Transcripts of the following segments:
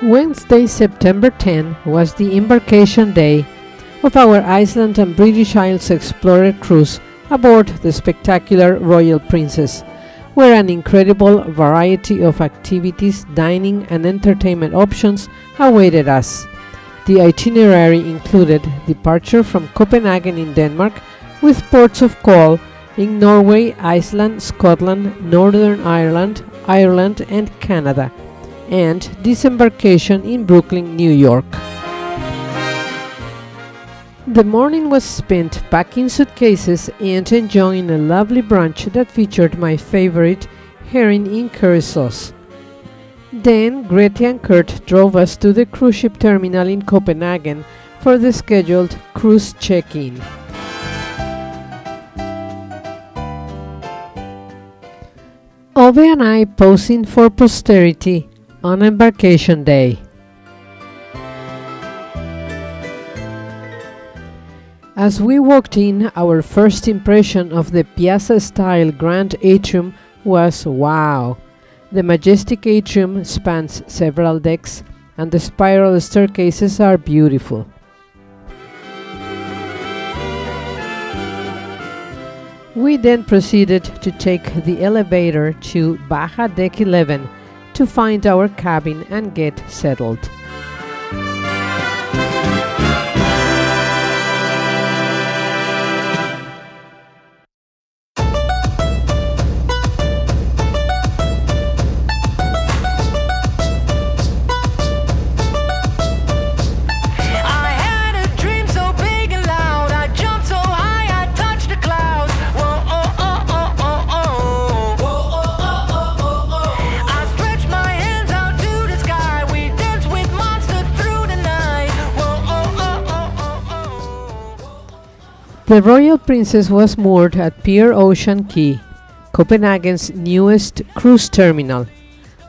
Wednesday, September 10 was the embarkation day of our Iceland and British Isles Explorer cruise aboard the spectacular Royal Princess, where an incredible variety of activities, dining and entertainment options awaited us. The itinerary included departure from Copenhagen in Denmark with ports of call in Norway, Iceland, Scotland, Northern Ireland, Ireland and Canada, and disembarkation in Brooklyn, New York. The morning was spent packing suitcases and enjoying a lovely brunch that featured my favorite herring in curry sauce. Then Grete and Kurt drove us to the cruise ship terminal in Copenhagen for the scheduled cruise check-in. Ove and I posing for posterity on embarkation day. As we walked in, our first impression of the piazza-style grand atrium was wow! The majestic atrium spans several decks, and the spiral staircases are beautiful. We then proceeded to take the elevator to Baja Deck 11 to find our cabin and get settled. The Royal Princess was moored at Pier Ocean Quay, Copenhagen's newest cruise terminal.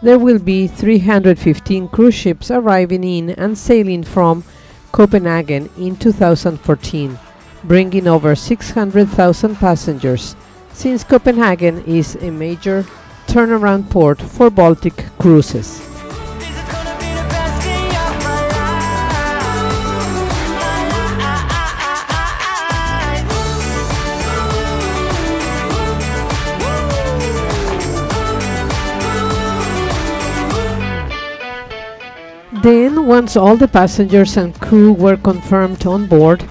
There will be 315 cruise ships arriving in and sailing from Copenhagen in 2014, bringing over 600,000 passengers, since Copenhagen is a major turnaround port for Baltic cruises. Then, once all the passengers and crew were confirmed on board,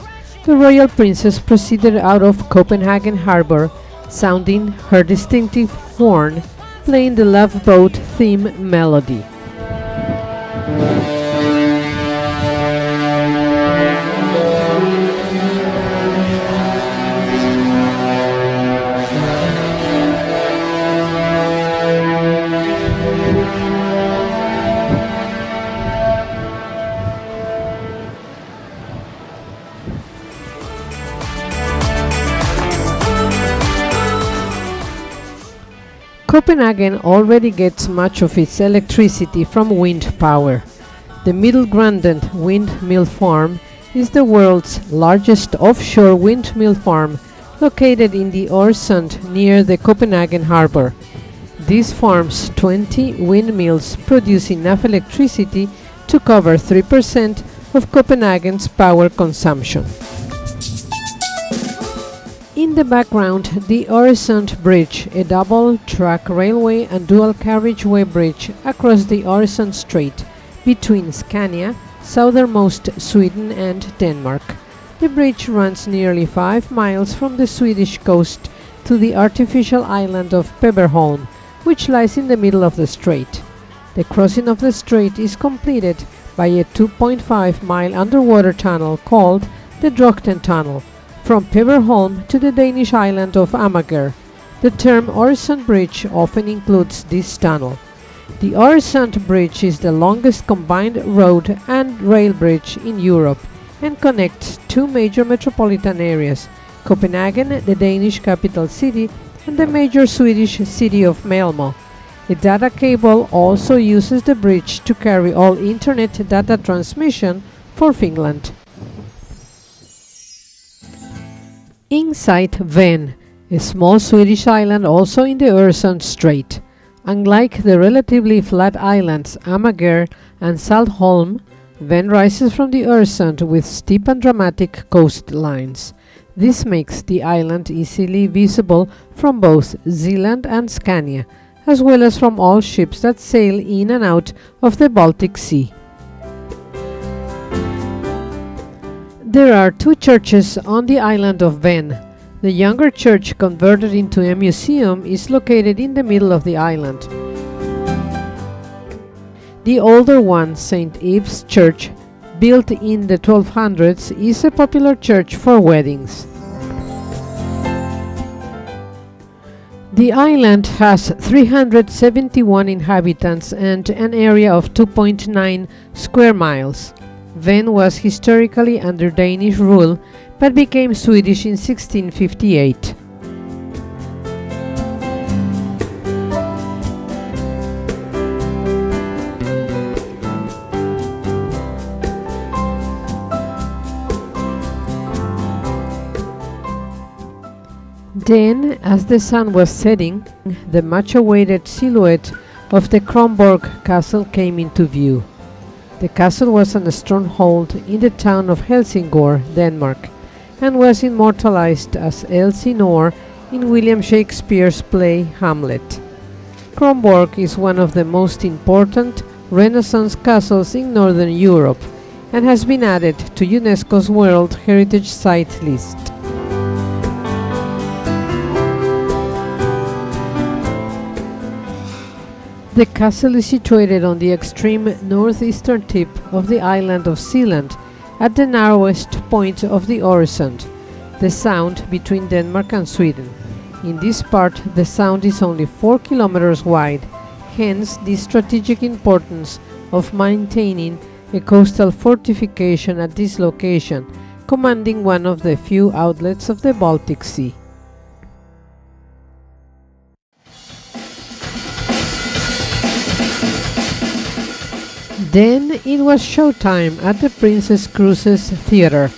the Royal Princess proceeded out of Copenhagen Harbour, sounding her distinctive horn, playing the Love Boat theme melody. Copenhagen already gets much of its electricity from wind power. The Middelgranden windmill farm is the world's largest offshore windmill farm, located in the Øresund near the Copenhagen harbour. This farm's 20 windmills produce enough electricity to cover 3% of Copenhagen's power consumption. In the background, the Øresund Bridge, a double-track railway and dual-carriageway bridge across the Øresund Strait between Scania, southernmost Sweden and Denmark. The bridge runs nearly 5 miles from the Swedish coast to the artificial island of Peberholm, which lies in the middle of the strait. The crossing of the strait is completed by a 2.5-mile underwater tunnel called the Drogten Tunnel, from Peberholm to the Danish island of Amager. The term Øresund Bridge often includes this tunnel. The Øresund Bridge is the longest combined road and rail bridge in Europe and connects two major metropolitan areas, Copenhagen, the Danish capital city, and the major Swedish city of Malmö. A data cable also uses the bridge to carry all internet data transmission for Finland. Inside Ven, a small Swedish island also in the Øresund Strait. Unlike the relatively flat islands Amager and Saltholm, Ven rises from the Øresund with steep and dramatic coastlines. This makes the island easily visible from both Zealand and Scania, as well as from all ships that sail in and out of the Baltic Sea. There are two churches on the island of Ven. The younger church, converted into a museum, is located in the middle of the island. The older one, St. Eve's Church, built in the 1200s, is a popular church for weddings. The island has 371 inhabitants and an area of 2.9 square miles. Ven was historically under Danish rule, but became Swedish in 1658. Then, as the sun was setting, the much-awaited silhouette of the Kronborg Castle came into view. The castle was a stronghold in the town of Helsingør, Denmark, and was immortalized as Elsinore in William Shakespeare's play Hamlet. Kronborg is one of the most important Renaissance castles in Northern Europe and has been added to UNESCO's World Heritage Site list. The castle is situated on the extreme northeastern tip of the island of Zealand, at the narrowest point of the Øresund, the sound between Denmark and Sweden. In this part, the sound is only 4 kilometers wide, hence the strategic importance of maintaining a coastal fortification at this location, commanding one of the few outlets of the Baltic Sea. Then it was showtime at the Princess Cruises Theatre.